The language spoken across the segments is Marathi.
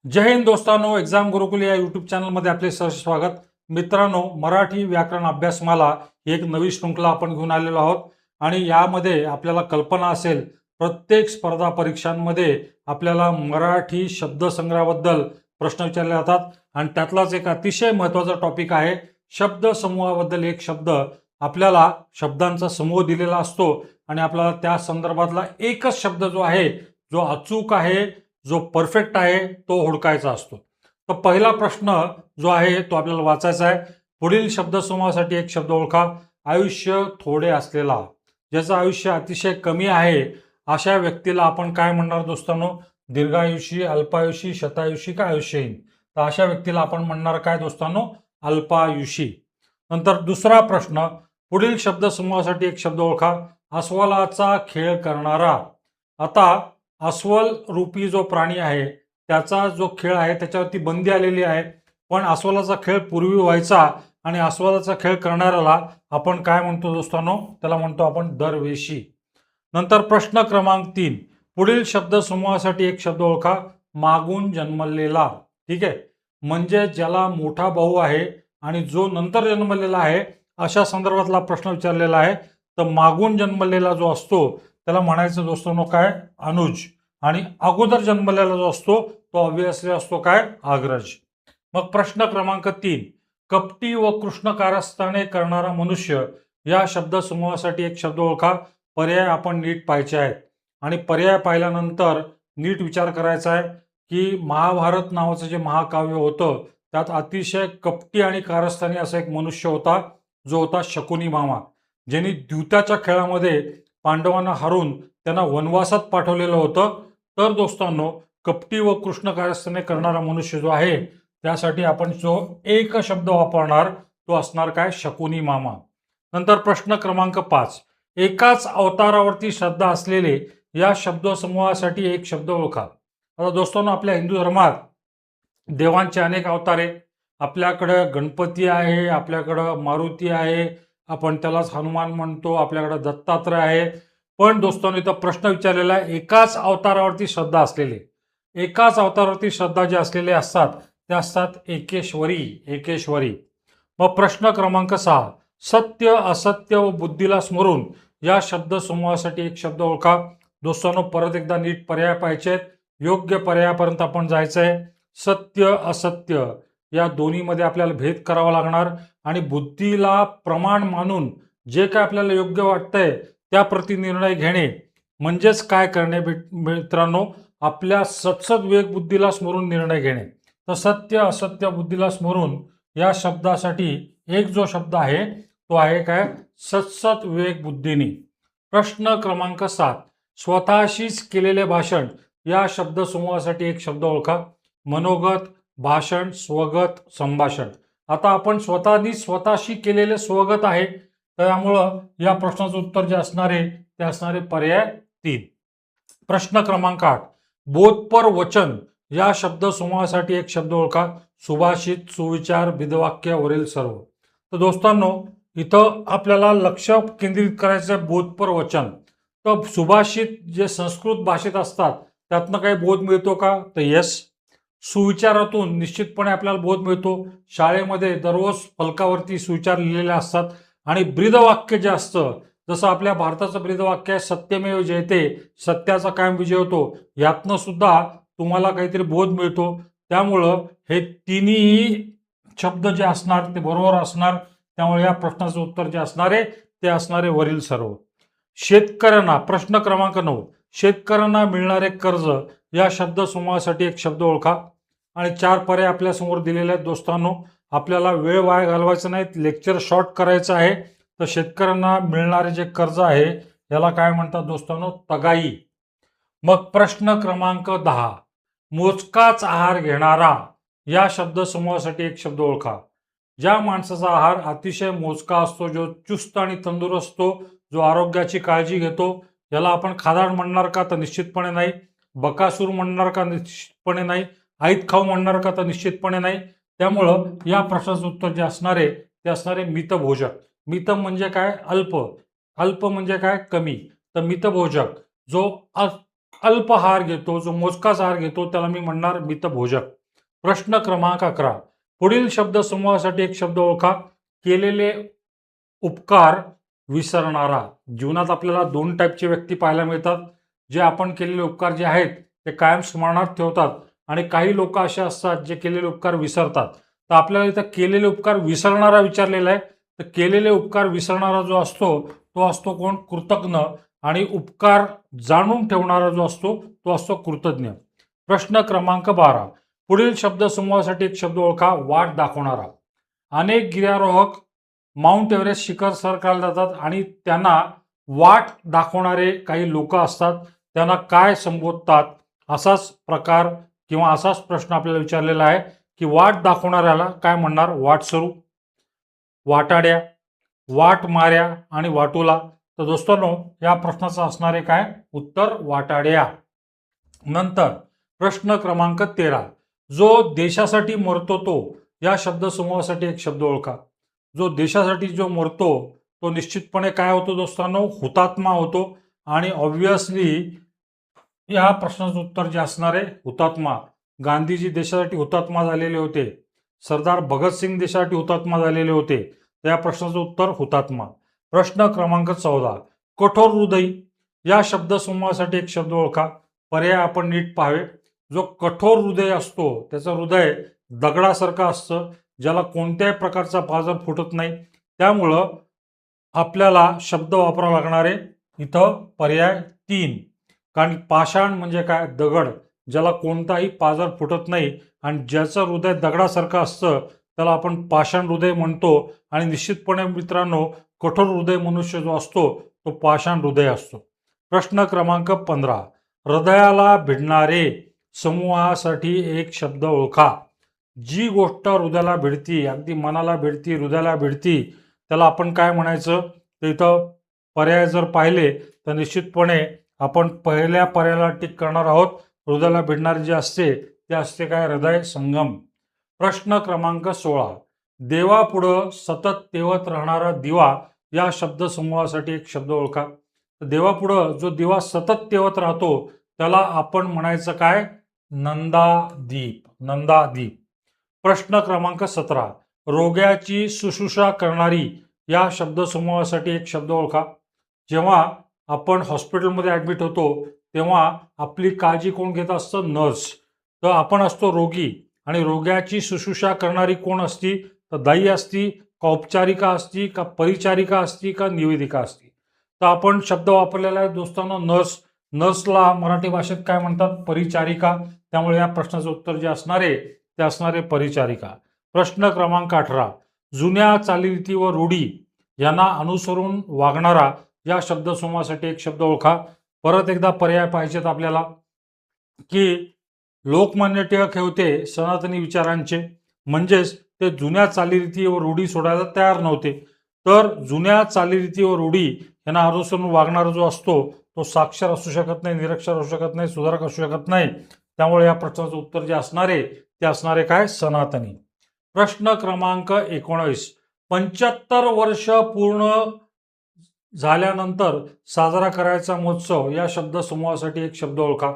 जय हिंद दोस्तांनो, एक्झाम गुरुकुल या यूट्यूब चॅनलमध्ये आपले सहर्ष स्वागत. मित्रांनो, मराठी व्याकरण अभ्यासमाला ही एक नवी शृंखला आपण घेऊन आलेलो आहोत आणि यामध्ये आपल्याला कल्पना असेल प्रत्येक स्पर्धा परीक्षांमध्ये आपल्याला मराठी शब्दसंग्रहाबद्दल प्रश्न विचारले जातात आणि त्यातलाच एक अतिशय महत्त्वाचा टॉपिक आहे शब्द समूहाबद्दल. एक शब्द आपल्याला शब्दांचा समूह दिलेला असतो आणि आपल्याला त्या संदर्भातला एकच शब्द जो आहे, जो अचूक आहे, जो परफेक्ट आहे, तो हुडकायचा असतो. तर पहिला प्रश्न जो आहे तो आपल्याला वाचायचा आहे. पुढील शब्दसमूहासाठी एक शब्द ओळखा. आयुष्य थोडे असलेला. ज्याचं आयुष्य अतिशय कमी आहे अशा व्यक्तीला आपण काय म्हणणार दोस्तांनो? दीर्घायुषी, अल्पायुषी, शतायुषी का आयुष्यहीन? तर अशा व्यक्तीला आपण म्हणणार काय दोस्तांनो? अल्पायुषी. नंतर दुसरा प्रश्न, पुढील शब्दसमूहासाठी एक शब्द ओळखा. अस्वलाचा खेळ करणारा. आता अस्वल रूपी जो प्राणी आहे त्याचा जो खेळ आहे त्याच्यावरती बंदी आलेली आहे, पण अस्वलाचा खेळ पूर्वी व्हायचा आणि अस्वलाचा खेळ करणाऱ्याला आपण काय म्हणतो दोस्तांनो? त्याला म्हणतो आपण दरवेशी. नंतर प्रश्न क्रमांक 3, पुढील शब्दसमूहासाठी एक शब्द ओळखा. मागून जन्मलेला. ठीक आहे, म्हणजे ज्याला मोठा भाऊ आहे आणि जो नंतर जन्मलेला आहे अशा संदर्भातला प्रश्न विचारलेला आहे. तर मागून जन्मलेला जो असतो त्याला म्हणायचं दोस्तांनो काय? अनुज. आणि अगोदर जन्मलेला जो असतो तो ऑब्विसली असतो काय? अग्रज. मग प्रश्न क्रमांक 3, कपटी व कृष्ण कारस्थाने करणारा मनुष्य या शब्दसमूहासाठी एक शब्द ओळखा. पर्याय आपण नीट पाहायचे आहेत आणि पर्याय पाहिल्यानंतर नीट विचार करायचा आहे की महाभारत नावाचं जे महाकाव्य होतं त्यात अतिशय कपटी आणि कारस्थानी असा एक मनुष्य होता, जो होता शकुनी मामा, ज्यांनी द्यूताच्या खेळामध्ये पांडवांना हरून त्यांना वनवासात पाठवलेलं होतं. तर दोस्तांनो, कपटी व कृष्ण कारस्थाने करणारा मनुष्य जो आहे त्यासाठी आपण जो एक शब्द वापरणार तो असणार काय? शकुनी मामा. नंतर प्रश्न क्रमांक 5, एकाच अवतारावरती श्रद्धा असलेले या शब्दसमूहासाठी एक शब्द ओळखा. आता दोस्तांनो, आपल्या हिंदू धर्मात देवांचे अनेक अवतार आहेत. आपल्याकडं गणपती आहे, आपल्याकडं मारुती आहे, आपण त्यालाच हनुमान म्हणतो, आपल्याकडं दत्तात्रय आहे. पण दोस्तांनो, इथं प्रश्न विचारलेला आहे एकाच अवतारावरती श्रद्धा असलेले. एकाच अवतारावरती श्रद्धा जे असलेले असतात ते असतात एकेश्वरी. एकेश्वरी. मग प्रश्न क्रमांक 6, सत्य, असत्य व बुद्धीला स्मरून या शब्दसमूहासाठी एक शब्द ओळखा. दोस्तांनो, परत एकदा नीट पर्याय पाहिजे आहेत. योग्य पर्यायापर्यंत आपण जायचं आहे. सत्य, असत्य या दोन्हीमध्ये आपल्याला भेद करावा लागणार आणि बुद्धीला प्रमाण मानून जे काय आपल्याला योग्य वाटतंय त्याप्रती निर्णय घेणे म्हणजेच काय करणे मित्रांनो? आपल्या सत्सद विवेक बुद्धीला स्मरून निर्णय घेणे. तर सत्य, असत्य, बुद्धीला स्मरून या शब्दासाठी एक जो शब्द आहे तो आहे काय? सत्सद विवेक बुद्धीनी. प्रश्न क्रमांक 7, स्वतःशीच केलेले भाषण या शब्दसमूहासाठी एक शब्द ओळखा. मनोगत, भाषण, स्वगत, संभाषण. आता आपण स्वतःनी स्वतःशी केलेले स्वगत आहे, त्यामुळं या प्रश्नाचं उत्तर जे असणार आहे ते असणारे पर्याय 3. प्रश्न क्रमांक 8, बोधपर वचन या शब्दसमूहासाठी एक शब्द ओळखा. सुभाषित, सुविचार, बिदवाक्य, वरील सर्व. तर दोस्तांनो, इथं आपल्याला लक्ष केंद्रित करायचं आहे बोधपर वचन. तर सुभाषित जे संस्कृत भाषेत असतात त्यातनं काही बोध मिळतो का? तर येस. सुविचारातून निश्चितपणे आपल्याला बोध मिळतो. शाळेमध्ये दररोज फलकावरती सुविचार लिहिलेले असतात. आणि ब्रीदवाक्य जे असतं, जसं आपल्या भारताचं ब्रीदवाक्य आहे सत्यमेव जयते, सत्याचा कायम विजय होतो, यातनं सुद्धा तुम्हाला काहीतरी बोध मिळतो. त्यामुळं हे तिन्ही शब्द जे असणार ते बरोबर असणार. त्यामुळे या प्रश्नाचं उत्तर जे असणार आहे ते असणारे वरील सर्व. शेतकऱ्यांना, प्रश्न क्रमांक 9, शेतकऱ्यांना मिळणारे कर्ज या शब्दसमूहासाठी एक शब्द ओळखा. आणि 4 पर्याय आपल्यासमोर दिलेले आहेत दोस्तांनो. आपल्याला वेळ वाया घालवायचा नाही, लेक्चर शॉर्ट करायचं आहे. तर शेतकऱ्यांना मिळणारे जे कर्ज आहे याला काय म्हणतात दोस्तांनो? तगाई. मग प्रश्न क्रमांक 10, मोजकाच आहार घेणारा या शब्दसमूहासाठी एक शब्द ओळखा. ज्या माणसाचा आहार अतिशय मोजका असतो, जो चुस्त आणि तंदुरुस्त असतो, जो आरोग्याची काळजी घेतो, याला आपण खादाड म्हणणार का? तर निश्चितपणे नाही. बकासूर म्हणणार का? निश्चितपणे नाही. ऐत खाऊ म्हणणार का? तर निश्चितपणे नाही. त्यामुळं या प्रश्नाचं उत्तर जे असणार आहे ते असणारे मितभोजक. मित म्हणजे काय? अल्प. अल्प म्हणजे काय? कमी. तर मितभोजक जो अल्प आहार घेतो, जो मोजकाच आहार घेतो त्याला मी म्हणणार मितभोजक. प्रश्न क्रमांक 11. पुढील शब्दसमूहासाठी एक शब्द ओळखा. केलेले उपकार विसरणारा. जीवनात आपल्याला दोन टाईपचे व्यक्ती पाहायला मिळतात. जे आपण केलेले उपकार जे आहेत ते कायम स्मरणात ठेवतात आणि काही लोक असे असतात जे केलेले उपकार विसरतात. तर आपल्याला इथं केलेले उपकार विसरणारा विचारलेला आहे. तर केलेले उपकार विसरणारा जो असतो तो असतो कोण? कृतज्ञ. आणि उपकार जाणून ठेवणारा जो असतो तो असतो कृतज्ञ. प्रश्न क्रमांक 12. पुढील शब्दसमूहासाठी एक शब्द ओळखा. वाट दाखवणारा. अनेक गिर्यारोहक माउंट एव्हरेस्ट शिखर सर करायला जातात आणि त्यांना वाट दाखवणारे काही लोक असतात. त्यांना काय संबोधतात? असाच प्रकार किंवा असाच प्रश्न आपल्याला विचारलेला आहे की वाट दाखवणाऱ्याला काय म्हणणार? वाटसरू, वाटाड्या, वाट माऱ्या आणि वाटोला. तर दोस्तांनो या प्रश्नाचं असणारे काय उत्तर? वाटाड्या. नंतर प्रश्न क्रमांक 13. जो देशासाठी मरतो तो या शब्दसमूहासाठी एक शब्द ओळखा. जो देशासाठी जो मरतो तो निश्चितपणे काय होतो दोस्तांनो? हुतात्मा होतो. आणि ऑब्व्हियसली या प्रश्नाचं उत्तर जे असणार आहे हुतात्मा. गांधीजी देशासाठी हुतात्मा झालेले होते. सरदार भगतसिंग देशासाठी हुतात्मा झालेले होते. तर या प्रश्नाचं उत्तर हुतात्मा. प्रश्न क्रमांक 14. कठोर हृदय या शब्दसमूहासाठी एक शब्द ओळखा. पर्याय आपण नीट पाहावे. जो कठोर हृदय असतो त्याचं हृदय दगडासारखं असतं, ज्याला कोणत्याही प्रकारचा पाझर फुटत नाही. त्यामुळं आपल्याला शब्द वापरावा लागणार आहे इथं पर्याय 3. कारण पाषाण म्हणजे काय? दगड, ज्याला कोणताही पाझर फुटत नाही आणि ज्याचं हृदय दगडासारखं असतं त्याला आपण पाषाण हृदय म्हणतो. आणि निश्चितपणे मित्रांनो कठोर हृदय मनुष्य जो असतो तो पाषाण हृदय असतो. प्रश्न क्रमांक 15. हृदयाला भिडणारे समूहासाठी एक शब्द ओळखा. जी गोष्ट हृदयाला भिडती, अगदी मनाला भिडती, हृदयाला भिडती, त्याला आपण काय म्हणायचं? तर इथं पर्याय जर पाहिले तर निश्चितपणे आपण पहिल्या पर्यायाला टिक करणार आहोत. हृदयाला भिडणारे जे असते ते असते काय? हृदय संगम. प्रश्न क्रमांक 16. देवापुढं सतत तेवत राहणारा दिवा या शब्दसमूहासाठी एक शब्द ओळखा. देवापुढं जो दिवा सतत तेवत राहतो त्याला आपण म्हणायचं काय? नंदादीप. नंदादीप. प्रश्न क्रमांक 17. रोग्याची शुश्रूषा करणारी या शब्दसमूहासाठी एक शब्द ओळखा. जेव्हा आपण हॉस्पिटलमध्ये ऍडमिट होतो तेव्हा आपली काळजी कोण घेत असतं? नर्स. तर आपण असतो रोगी आणि रोग्याची शुश्रूषा करणारी कोण असती? तर दाई असती का औपचारिका असती का परिचारिका असती का निवेदिका असती? तर आपण शब्द वापरलेला आहे दोस्तांनो नर्स. नर्सला मराठी भाषेत काय म्हणतात? परिचारिका. त्यामुळे या प्रश्नाचं उत्तर जे असणार आहे ते असणारे परिचारिका. प्रश्न क्रमांक 18. जुन्या चालीरीती व रूढी यांना अनुसरून वागणारा या शब्दसमूहासाठी एक शब्द ओळखा. परत एकदा पर्याय पाहिजेत आपल्याला की लोकमान्य टिळक हे होते सनातनी विचारांचे, म्हणजेच ते जुन्या चालीरीती व रूढी सोडायला तयार नव्हते. तर जुन्या चालीरीती व रूढी यांना अनुसरून वागणारा जो असतो तो साक्षर असू शकत नाही, निरक्षर असू शकत नाही, सुधारक असू शकत नाही. त्यामुळे या प्रश्नाचं उत्तर जे असणार आहे ते असणार आहे काय? सनातनी. प्रश्न क्रमांक 19. 75 वर्ष पूर्ण झाल्यानंतर साजरा करायचा महोत्सव या शब्दसमूहासाठी एक शब्द ओळखा.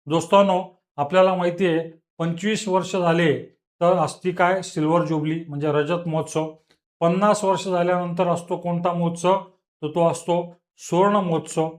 दोस्तांनो आपल्याला माहिती आहे 25 वर्ष झाले तर असती काय? सिल्वर जुबली म्हणजे रजत महोत्सव. 50 वर्ष झाल्यानंतर असतो कोणता महोत्सव? तर तो असतो सुवर्ण महोत्सव.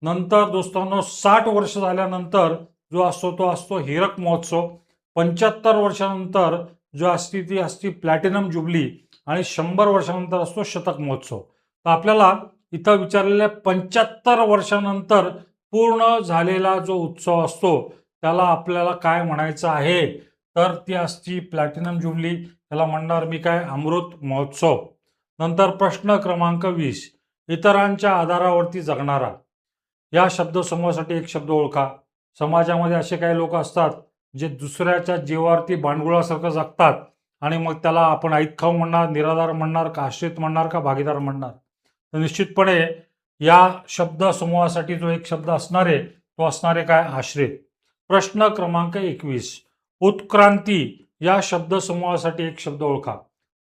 नंतर दोस्तांनो 60 वर्ष झाल्यानंतर जो असतो तो असतो हीरक महोत्सव. 75 वर्षानंतर जो असती ती असती प्लॅटिनम जुबली आणि 100 वर्षानंतर असतो शतक महोत्सव. तर आपल्याला इथं विचारलेल्या 75 वर्षानंतर पूर्ण झालेला जो उत्सव असतो त्याला आपल्याला काय म्हणायचं आहे? तर ती असती प्लॅटिनम जुबली. त्याला म्हणणार मी काय? अमृत महोत्सव. नंतर प्रश्न क्रमांक 20. इतरांच्या आधारावरती जगणारा या शब्दसमूहासाठी एक शब्द ओळखा. समाजामध्ये असे काही लोक असतात जे दुसऱ्याच्या जीवावरती भांडगुळासारखं जगतात आणि मग त्याला आपण ऐतखाऊ म्हणणार, निराधार म्हणणार का आश्रित म्हणणार का भागीदार म्हणणार? तर निश्चितपणे या शब्दसमूहासाठी जो एक शब्द असणार आहे तो असणार आहे काय? आश्रित. प्रश्न क्रमांक 21. उत्क्रांती या शब्दसमूहासाठी एक शब्द ओळखा.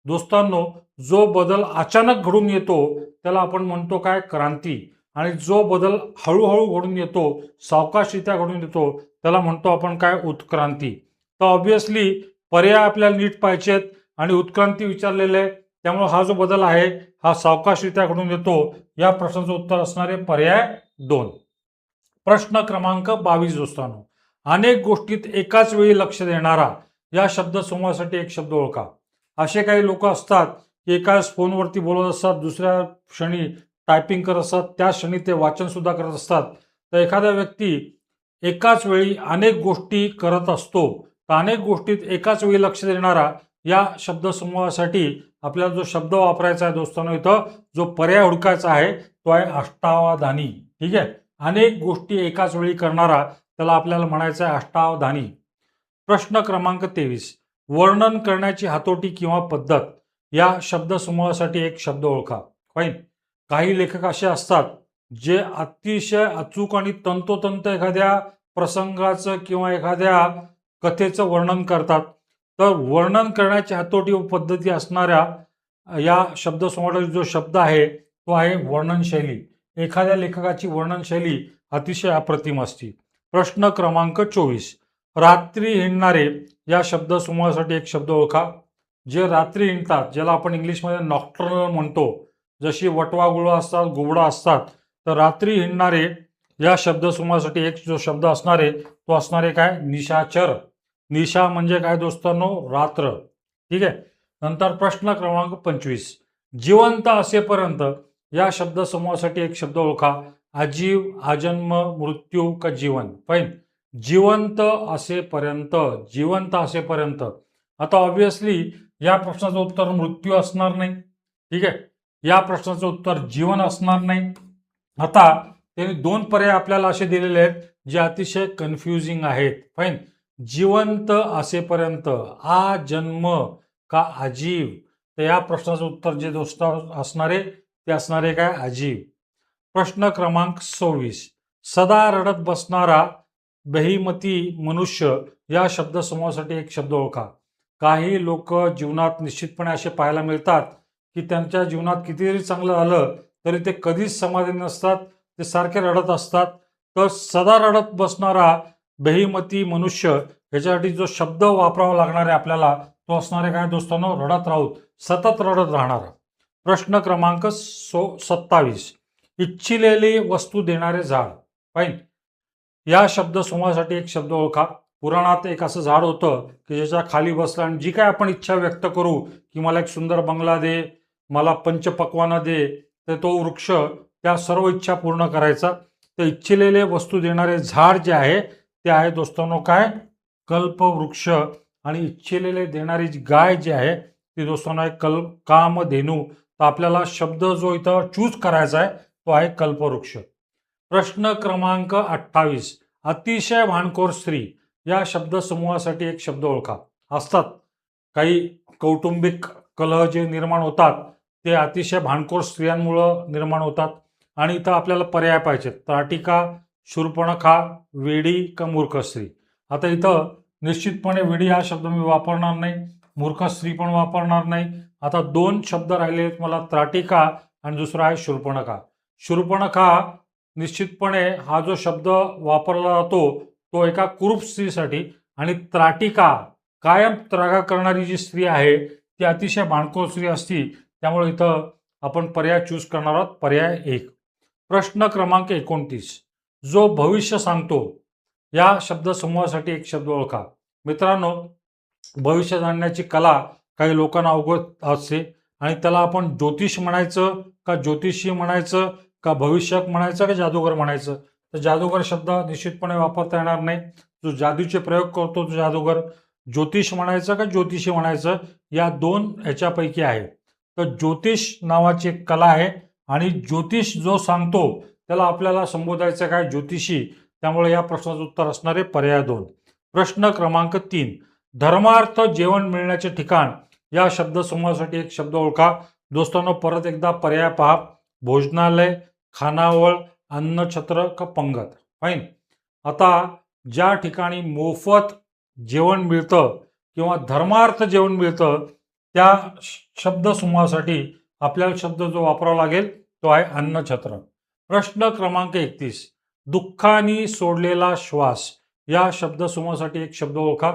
दोस्तांनो जो बदल अचानक घडून येतो त्याला आपण म्हणतो काय? क्रांती. आणि जो बदल हळूहळू घडून येतो, सावकाशरित्या घडून येतो, त्याला म्हणतो आपण काय, उत्क्रांती. तर ऑब्व्हियसली पर्याय आपल्याला नीट पाहिजेत आणि उत्क्रांती विचारलेले आहे, त्यामुळे हा जो बदल आहे हा सावकाशरित्या घडून येतो. या प्रश्नाचं उत्तर असणार आहे पर्याय 2. प्रश्न क्रमांक 22 दोस्तांनो, अनेक गोष्टीत एकाच वेळी लक्ष देणारा या शब्दसमूहासाठी एक शब्द ओळखा. असे काही लोक असतात की एकाच फोनवरती बोलत असतात, दुसऱ्या क्षणी टायपिंग करत असतात, त्या क्षणी ते वाचन सुद्धा करत असतात. तर एखादा व्यक्ती एकाच वेळी अनेक गोष्टी करत असतो, तर अनेक गोष्टीत एकाच वेळी लक्ष देणारा या शब्दसमूहासाठी आपल्याला जो शब्द वापरायचा आहे दोस्तांनो, इथं जो पर्याय हुडकायचा आहे तो आहे अष्टावधानी. ठीक आहे, अनेक गोष्टी एकाच वेळी करणारा त्याला आपल्याला म्हणायचं आहे अष्टावधानी. प्रश्न क्रमांक 23, वर्णन करण्याची हातोटी किंवा पद्धत या शब्दसमूहासाठी एक शब्द ओळखा. फाईन. काही लेखक असे असतात जे अतिशय अचूक आणि तंतोतंत एखाद्या प्रसंगाचं किंवा एखाद्या कथेचं वर्णन करतात. तर वर्णन करण्याची हातोटी व पद्धती असणाऱ्या या शब्दसमूहाचा जो शब्द आहे तो आहे वर्णनशैली. एखाद्या लेखकाची वर्णनशैली अतिशय अप्रतिम असते. प्रश्न क्रमांक 24, रात्री हिंडणारे या शब्दसमूहासाठी एक शब्द ओळखा. जे रात्री हिंडतात, ज्याला आपण इंग्लिशमध्ये नॉक्टर्नल म्हणतो, जशी वटवाघुळं असतात, घुबडं असतात, तर रात्री हिंडणारे या शब्दसमूहासाठी एक जो शब्द असणार आहे तो असणार आहे काय, निशाचर. निशा म्हणजे काय दोस्तांनो, रात्र. ठीक आहे. नंतर प्रश्न क्रमांक 25, जिवंत असेपर्यंत या शब्दसमूहासाठी एक शब्द ओळखा. आजीव, आजन्म, मृत्यू का जीवन. फाईन. जिवंत असेपर्यंत, जिवंत असेपर्यंत. आता ऑब्व्हियसली या प्रश्नाचं उत्तर मृत्यू असणार नाही. ठीक आहे, या प्रश्नाचं उत्तर जीवन असणार नाही. आता त्यांनी 2 पर्याय आपल्याला असे दिलेले आहेत जे अतिशय कन्फ्युजिंग आहेत. फाईन. जिवंत असेपर्यंत, आ जन्म का आजीव. तर या प्रश्नाचं उत्तर जे दोस्त असणार आहे ते असणार आहे काय, आजीव. प्रश्न क्रमांक 26, सदा रडत बसणारा बेहिमती मनुष्य या शब्दसमूहासाठी एक शब्द ओळखा. काही लोक जीवनात निश्चितपणे असे पाहायला मिळतात की त्यांच्या जीवनात कितीतरी चांगलं झालं तरी ते कधीच समाधानी नसतात, ते सारखे रडत असतात. तर सदा रडत बसणारा बेहिमती मनुष्य याच्यासाठी जो शब्द वापरावा लागणार आहे आपल्याला तो असणार आहे काय दोस्तांनो, रडत राहूत, सतत रडत राहणारा. प्रश्न क्रमांक 27, इच्छिलेली वस्तू देणारे झाड. फाईन. या शब्दसमूहासाठी एक शब्द ओळखा. पुराणात एक असं झाड होतं की ज्याच्या खाली बसलं आणि जी काय आपण इच्छा व्यक्त करू की मला एक सुंदर बंगला दे, मला पंचपक्वानं दे, तर तो वृक्ष त्या सर्व इच्छा पूर्ण करायचा. तर इच्छिलेले वस्तू देणारे झाड जे आहे ते आहे दोस्तांनो काय, कल्पवृक्ष. आणि इच्छिलेले देणारी जी गाय जी आहे ती दोस्तांनो आहे कामधेनू. तर आपल्याला शब्द जो इथं चूज करायचा आहे तो आहे कल्पवृक्ष. प्रश्न क्रमांक 28, अतिशय भांडखोर स्त्री या शब्दसमूहासाठी एक शब्द ओळखा. असतात काही कौटुंबिक कलह जे निर्माण होतात ते अतिशय भांडखोर स्त्रियांमुळं निर्माण होतात. आणि इथं आपल्याला पर्याय पाहिजेत, त्राटिका, शूर्पणखा, वेडी का मूर्ख स्त्री. आता इथं निश्चितपणे वेडी हा शब्द मी वापरणार नाही, मूर्ख स्त्री पण वापरणार नाही. आता 2 शब्द राहिले मला, त्राटिका आणि दुसरा आहे शूर्पणखा. शूर्पणखा निश्चितपणे हा जो शब्द वापरला जातो तो एका कुरूप स्त्रीसाठी, आणि त्राटिका कायम त्रागा करणारी जी स्त्री आहे ती अतिशय भांडखोर स्त्री असती. त्यामुळे इथं आपण पर्याय चूज करणार आहोत, पर्याय 1. प्रश्न क्रमांक 29, जो भविष्य सांगतो या शब्दसमूहासाठी एक शब्द ओळखा. मित्रांनो, भविष्य जाणण्याची कला काही लोकांना अवगत असते आणि त्याला आपण ज्योतिष म्हणायचं का ज्योतिषी म्हणायचं का भविष्यक म्हणायचं का जादूगर म्हणायचं. तर जादूगर शब्द निश्चितपणे वापरता येणार नाही. जो जादूचे प्रयोग करतो तो जादूगर. ज्योतिष म्हणायचं का ज्योतिषी म्हणायचं, या 2 ह्याच्यापैकी आहे. तर ज्योतिष नावाची एक कला आहे आणि ज्योतिष जो सांगतो त्याला आपल्याला संबोधायचं काय, ज्योतिषी. त्यामुळे या प्रश्नाचं उत्तर असणार आहे पर्याय 2. प्रश्न क्रमांक 3, धर्मार्थ जेवण मिळण्याचे ठिकाण या शब्दसमूहासाठी एक शब्द ओळखा. दोस्तांनो परत एकदा पर्याय पहा, भोजनालय, खानावळ, अन्नछत्र का पंगत. फाईन. आता ज्या ठिकाणी मोफत जेवण मिळतं किंवा धर्मार्थ जेवण मिळतं त्या शब्दसमूहासाठी आपल्याला शब्द जो वापरावा लागेल तो आहे अन्नछत्र. प्रश्न क्रमांक 31. दुःखाने सोडलेला श्वास या शब्दसमूहासाठी एक शब्द ओळखा.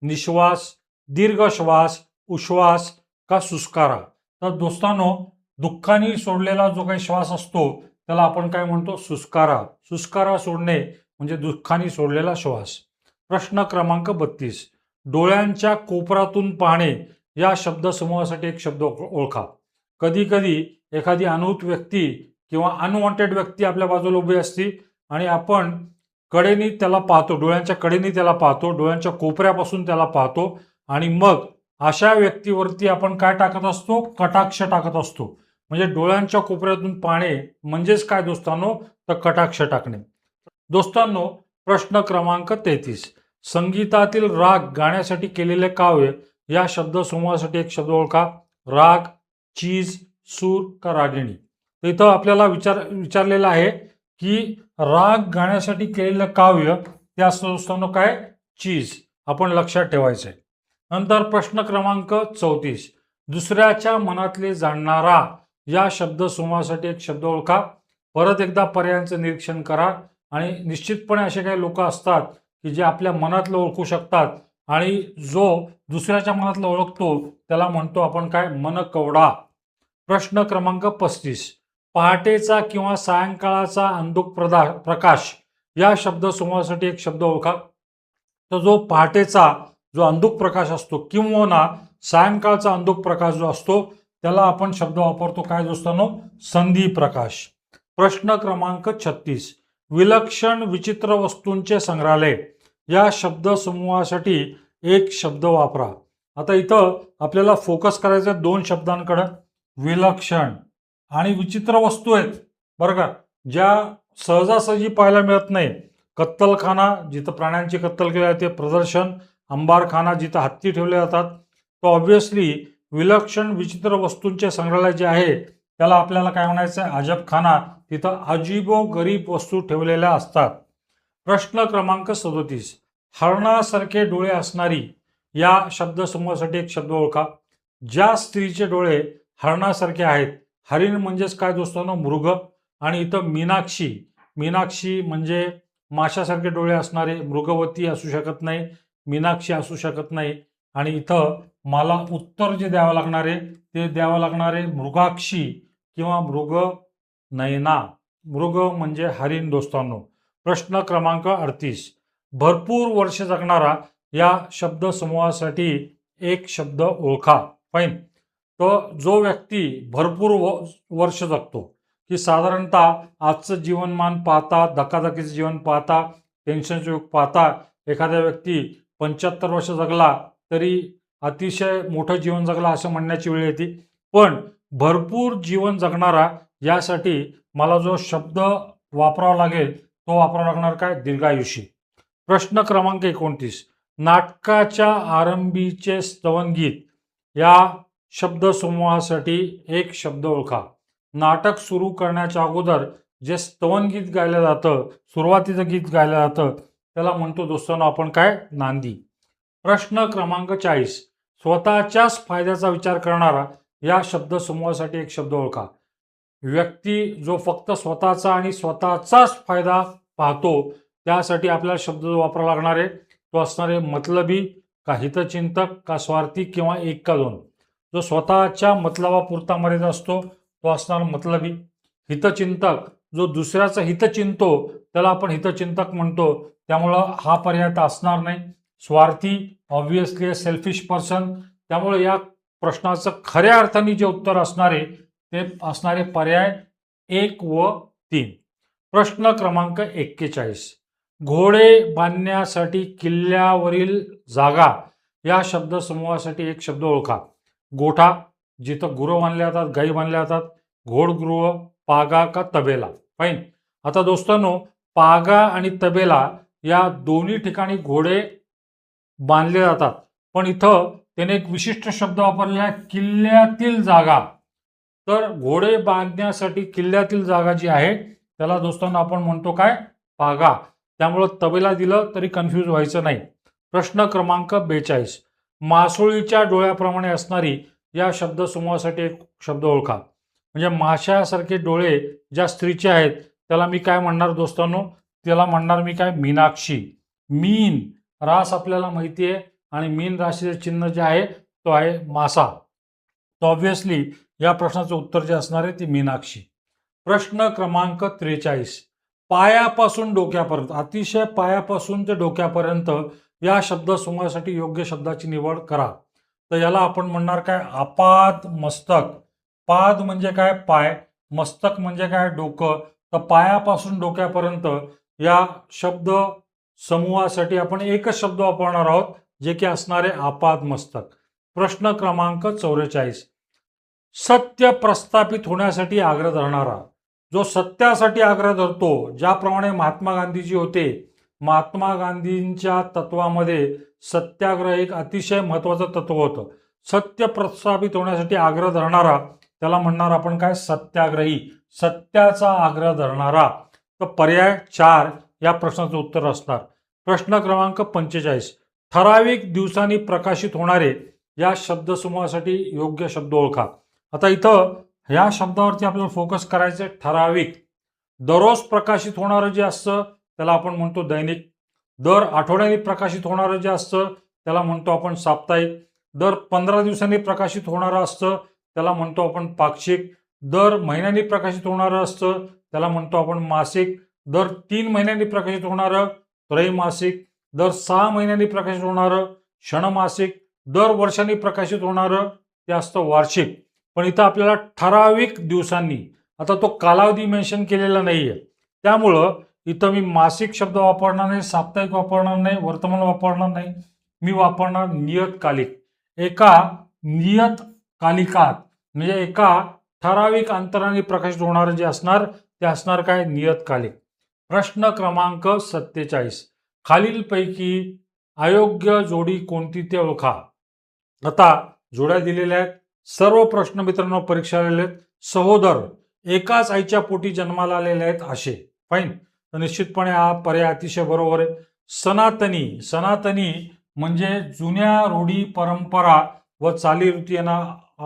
निश्वास, दीर्घ श्वास, उश्वास का सुस्कारा. तर दोस्तांनो, दुःखाने सोडलेला जो काही श्वास असतो त्याला आपण काय म्हणतो? सुस्कारा. सुस्कारा सोडणे म्हणजे दुःखाने सोडलेला श्वास. प्रश्न क्रमांक 32. डोळ्यांच्या कोपरातून पाहणे या शब्दसमूहासाठी एक शब्द ओळखा. कधी कधी एखादी अनूत व्यक्ती किंवा अनवॉन्टेड व्यक्ती आपल्या बाजूला उभी असती आणि आपण कडेनी त्याला पाहतो, डोळ्यांच्या कडेनी त्याला पाहतो, डोळ्यांच्या कोपऱ्यापासून त्याला पाहतो आणि मग अशा व्यक्तीवरती आपण काय टाकत असतो? कटाक्ष टाकत असतो. म्हणजे डोळ्यांच्या कोपऱ्यातून पाहणे म्हणजेच काय दोस्तांनो? तर कटाक्ष टाकणे. दोस्तांनो, प्रश्न क्रमांक 33. संगीतातील राग गाण्यासाठी केलेले काव्य या शब्दसमूहासाठी एक शब्द ओळखा. राग, चीज, सूर का रागिणी. तर इथं आपल्याला विचारलेलं आहे की राग गाण्यासाठी केलेलं काव्य ते असतं दोस्तांनो काय? चीज. आपण लक्षात ठेवायचं आहे. नंतर प्रश्न क्रमांक 34. दुसऱ्याच्या मनातले जाणणारा या शब्दसमूहासाठी एक शब्द ओळखा. परत एकदा पर्यायांचं निरीक्षण करा आणि निश्चितपणे असे काही लोक असतात की जे आपल्या मनातलं ओळखू शकतात आणि जो दुसऱ्याच्या मनातलं ओळखतो त्याला म्हणतो आपण काय? मनकवडा. प्रश्न क्रमांक 35. पहाटेचा किंवा सायंकाळाचा अंधुक प्रकाश या शब्दसमूहासाठी एक शब्द ओळखा. तर जो पहाटेचा जो अंधुक प्रकाश असतो किंवा सायंकाळचा अंधुक प्रकाश जो असतो त्याला आपण शब्द वापरतो काय दोस्तांनो? संधी प्रकाश. प्रश्न क्रमांक 36. विलक्षण विचित्र वस्तूंचे संग्रहालय या शब्दसमूहासाठी एक शब्द वापरा. आता इथं आपल्याला फोकस करायचं दोन शब्दांकडे. विलक्षण आणि विचित्र वस्तू आहेत बरं का, ज्या सहजासहजी पाहायला मिळत नाही. कत्तलखाना जिथं प्राण्यांची कत्तल केली जाते, प्रदर्शन, अंबारखाना जिथं हत्ती ठेवले जातात. तर ऑब्व्हियसली विलक्षण विचित्र वस्तूंचे संग्रहालय जे आहे त्याला आपल्याला काय म्हणायचं आहे? अजबखाना. तिथं अजीबो गरीब वस्तू ठेवलेल्या असतात. प्रश्न क्रमांक 37. हरणासारखे डोळे असणारी या शब्दसमूहासाठी एक शब्द ओळखा. ज्या स्त्रीचे डोळे हरणासारखे आहेत, हरिण म्हणजेच काय दोस्तांनो? मृग. आणि इथं मीनाक्षी, मीनाक्षी म्हणजे माशासारखे डोळे असणारे, मृगवती असू शकत नाही, मीनाक्षी असू शकत नाही. आणि इथं मला उत्तर जे द्यावं लागणार आहे ते द्यावं लागणार आहे मृगाक्षी किंवा मृग नयना. मृग म्हणजे हरिण दोस्तांनो. प्रश्न क्रमांक 38. भरपूर वर्ष जगणारा या शब्दसमूहासाठी एक शब्द ओळखा. फाईन. तर जो व्यक्ती भरपूर वर्ष जगतो, की साधारणतः आजचं जीवनमान पाहता, धकाधकीचं जीवन पाहता, टेन्शनचं युग पाहता एखादा व्यक्ती 75 वर्ष जगला तरी अतिशय मोठं जीवन जगला असं म्हणण्याची वेळ येते. पण भरपूर जीवन जगणारा यासाठी मला जो शब्द वापरावा लागेल तो वापरावा लागणार काय? दीर्घायुषी. प्रश्न क्रमांक 29. नाटकाच्या आरंभीचे स्तवनगीत या शब्दसमूहासाठी एक शब्द ओळखा. नाटक सुरू करण्याच्या अगोदर जे स्तवनगीत गायलं जातं, सुरुवातीचं गीत गायलं जातं त्याला म्हणतो दोस्तांनो आपण काय? नांदी. प्रश्न क्रमांक 40. स्वतःच्याच फायद्याचा विचार करणारा या शब्दसमूहासाठी एक शब्द ओळखा. व्यक्ती जो फक्त स्वतःचा आणि स्वतःचाच फायदा पाहतो त्यासाठी आपल्याला शब्द जो वापरावा लागणार आहे तो असणार आहे मतलबी का हितचिंतक का स्वार्थी किंवा एक का दोन. जो स्वतःच्या मतलबापुरता मर्यादा असतो तो असणार मतलबी. हितचिंतक जो दुसऱ्याचं हित चिंतो त्याला आपण हितचिंतक म्हणतो, त्यामुळं हा पर्याय तर असणार नाही. स्वार्थी ऑब्व्हियसली सेल्फिश पर्सन, त्यामुळे या प्रश्नाचं खऱ्या अर्थाने जे उत्तर असणारे ते असणारे पर्याय 1 व 3. प्रश्न क्रमांक 41. घोडे बांधण्यासाठी किल्ल्यावरील जागा या शब्दसमूहासाठी एक शब्द ओळखा. गोठा जिथं गुरं बांधल्या जातात, गाई बांधल्या जातात, घोडगृह, पागा का तबेला. फाईन. आता दोस्तांनो, पागा आणि तबेला या दोन्ही ठिकाणी घोडे बांधले जातात, पण इथं त्याने एक विशिष्ट शब्द वापरलेला आहे, किल्ल्यातील जागा. तर घोडे बांधण्यासाठी किल्ल्यातील जागा जी आहे त्याला दोस्तांनो आपण म्हणतो काय? पागा. त्यामुळं तबेला दिलं तरी कन्फ्यूज व्हायचं नाही. प्रश्न क्रमांक 42. मासोळीच्या डोळ्याप्रमाणे असणारी या शब्दसमूहासाठी एक शब्द ओळखा. म्हणजे माशासारखे डोळे ज्या स्त्रीचे आहेत त्याला मी काय म्हणणार दोस्तांनो, त्याला म्हणणार मी काय, मीनाक्षी. मीन रास आपल्याला माहिती आहे आणि मीन राशीचे चिन्ह जे आहे तो आहे मासा. तर ऑब्व्हियसली या प्रश्नाचं उत्तर जे असणार आहे ती मीनाक्षी. प्रश्न क्रमांक 43. पायापासून डोक्यापर्यंत, अतिशय पायापासून ते डोक्यापर्यंत या शब्दसमूहासाठी योग्य शब्दाची निवड करा. तर याला आपण म्हणणार काय, आपाद मस्तक. पाद म्हणजे काय, पाय. मस्तक म्हणजे काय, डोकं. तर पायापासून डोक्यापर्यंत या शब्द समूहासाठी आपण एकच शब्द वापरणार आहोत, जे की असणारे आपाद मस्तक. प्रश्न क्रमांक 44. सत्य प्रस्थापित होण्यासाठी आग्रह धरणारा. जो सत्यासाठी आग्रह धरतो, ज्याप्रमाणे महात्मा गांधीजी होते, महात्मा गांधींच्या तत्वामध्ये सत्याग्रह एक अतिशय महत्वाचं तत्व होतं. सत्य प्रस्थापित होण्यासाठी आग्रह धरणारा त्याला म्हणणार आपण काय, सत्याग्रही. सत्याचा आग्रह धरणारा. तर पर्याय 4 या प्रश्नाचं उत्तर असणार. प्रश्न क्रमांक 45. ठराविक दिवसांनी प्रकाशित होणारे या शब्दसमूहासाठी योग्य शब्द ओळखा. आता इथं ह्या शब्दावरती आपल्याला फोकस करायचं आहे. ठराविक. दररोज प्रकाशित होणारं जे असतं त्याला आपण म्हणतो दैनिक. दर आठवड्याने प्रकाशित होणारं जे असतं त्याला म्हणतो आपण साप्ताहिक. दर 15 दिवसांनी प्रकाशित होणारं असतं त्याला म्हणतो आपण पाक्षिक. दर महिन्यांनी प्रकाशित होणारं असतं त्याला म्हणतो आपण मासिक. दर 3 महिन्यांनी प्रकाशित होणारं त्रैमासिक. दर 6 महिन्यांनी प्रकाशित होणारं षणमासिक. दर वर्षांनी प्रकाशित होणारं ते असतं वार्षिक. पण इथं आपल्याला ठराविक दिवसांनी, आता तो कालावधी मेन्शन केलेला नाहीये, त्यामुळं इथं मी मासिक शब्द वापरणार नाही, साप्ताहिक वापरणार नाही, वर्तमान वापरणार नाही. मी वापरणार नियतकालिक. एका नियतकालिकात म्हणजे एका ठराविक अंतराने प्रकाशित होणारं जे असणार ते असणार काय, नियतकालिक. प्रश्न क्रमांक 47. खालीलपैकी अयोग्य जोडी कोणती ते ओळखा. आता जोड्या दिलेल्या आहेत. सर्व प्रश्न मित्रांनो परीक्षा आलेले आहेत. सहोदर, एकाच आईच्या पोटी जन्माला आलेले आहेत असे. फाईन. तर निश्चितपणे हा पर्याय अतिशय बरोबर आहे. सनातनी. सनातनी म्हणजे जुन्या रूढी परंपरा व चालीरीती यांना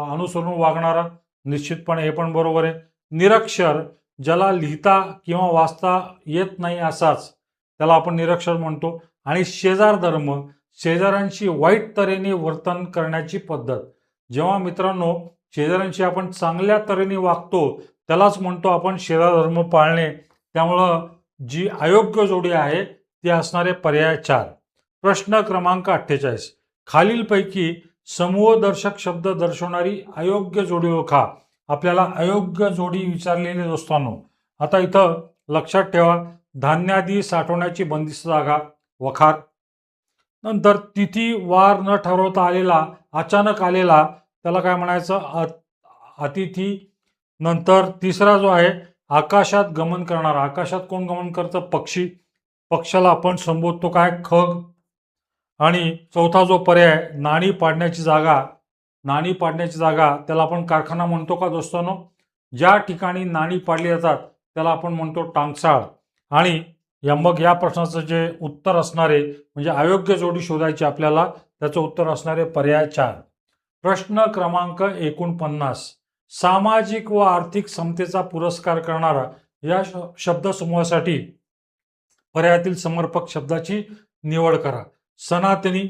अनुसरून वागणारा. निश्चितपणे हे पण बरोबर आहे. निरक्षर, ज्याला लिहिता किंवा वाचता येत नाही असाच त्याला आपण निरक्षर म्हणतो. आणि शेजार धर्म, शेजाऱ्यांशी वाईट तऱ्हेने वर्तन करण्याची पद्धत. जेव्हा मित्रांनो शेजाऱ्यांशी आपण चांगल्या तऱ्हेने वागतो त्यालाच म्हणतो आपण शेजार धर्म पाळणे. त्यामुळं जी अयोग्य जोडी आहे ती असणारे पर्याय 4. प्रश्न क्रमांक 48. खालीलपैकी समूहदर्शक शब्द दर्शवणारी अयोग्य जोडी ओळखा. आपल्याला अयोग्य जोडी विचारलेली दोस्तांनो. आता इथं लक्षात ठेवा, धान्यादी साठवण्याची बंदिस्त जागा, वखार. नंतर तिथी वार न ठरवता आलेला, अचानक आलेला, त्याला काय म्हणायचं, अतिथी. नंतर तिसरा जो आहे, आकाशात गमन करणारा. आकाशात कोण गमन करतं, पक्षी. पक्षाला आपण संबोधतो काय, खग. आणि चौथा जो पर्याय, नाणी पाडण्याची जागा. नाणी पाडण्याची जागा त्याला आपण कारखाना म्हणतो का दोस्तांनो. ज्या ठिकाणी नाणी पाडली जातात त्याला आपण म्हणतो टांगसाळ. आणि मग या प्रश्नाचं जे उत्तर असणारे म्हणजे अयोग्य जोडी शोधायची आपल्याला, त्याचं उत्तर असणारे पर्याय 4. प्रश्न क्रमांक 49. सामाजिक व आर्थिक समतेचा पुरस्कार करणारा या शब्दसमूहासाठी पर्यायातील समर्पक शब्दाची निवड करा. सनातनी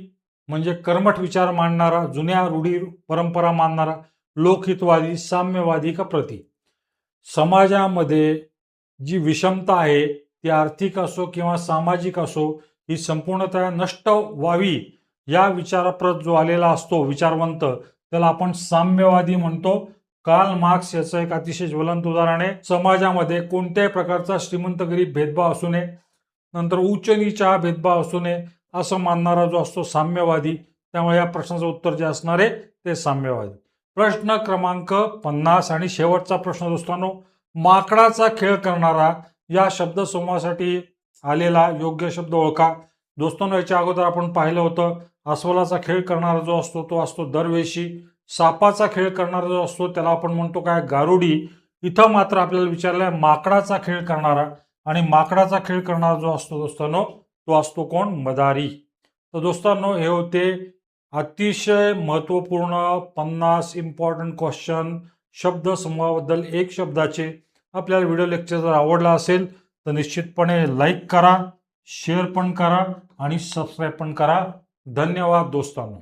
म्हणजे कर्मठ विचार मांडणारा, जुन्या रूढी परंपरा मानणारा. लोकहितवादी, साम्यवादी का प्रती. समाजामध्ये जी विषमता आहे ती आर्थिक असो किंवा सामाजिक असो, ही संपूर्णतः नष्ट व्हावी या विचारप्रत जो आलेला असतो विचारवंत त्याला आपण साम्यवादी म्हणतो. कार्ल मार्क्स याचं एक अतिशय ज्वलंत उदाहरण आहे. समाजामध्ये कोणत्याही प्रकारचा श्रीमंत गरीब भेदभाव असू नये, नंतर उच्च नीच हा भेदभाव असू नये असं मानणारा जो असतो साम्यवादी. त्यामुळे या प्रश्नाचं उत्तर जे असणार आहे ते साम्यवादी. प्रश्न क्रमांक 50 आणि शेवटचा प्रश्न दोस्तांनो, माकडाचा खेळ करणारा या शब्दसमूहासाठी आलेला योग्य शब्द ओळखा. दोस्तांनो याच्या अगोदर आपण पाहिलं होतं, अस्वलाचा खेळ करणारा जो असतो तो असतो दरवेशी. सापाचा खेळ करणारा जो असतो त्याला आपण म्हणतो काय, गारुडी. इथं मात्र आपल्याला विचारलंय माकडाचा खेळ करणारा, आणि माकडाचा खेळ करणारा जो असतो दोस्तांनो तो असतो कोण, मदारी. तर दोस्तांनो हे होते अतिशय महत्वपूर्ण 50 इम्पॉर्टंट क्वेश्चन शब्द समूहाबद्दल 1 शब्दाचे. आपल्याला व्हिडिओ लेक्चर जर आवडला असेल तर निश्चितपणे लाईक करा, शेअर पण करा आणि सबस्क्राईब पण करा. धन्यवाद दोस्तांनो.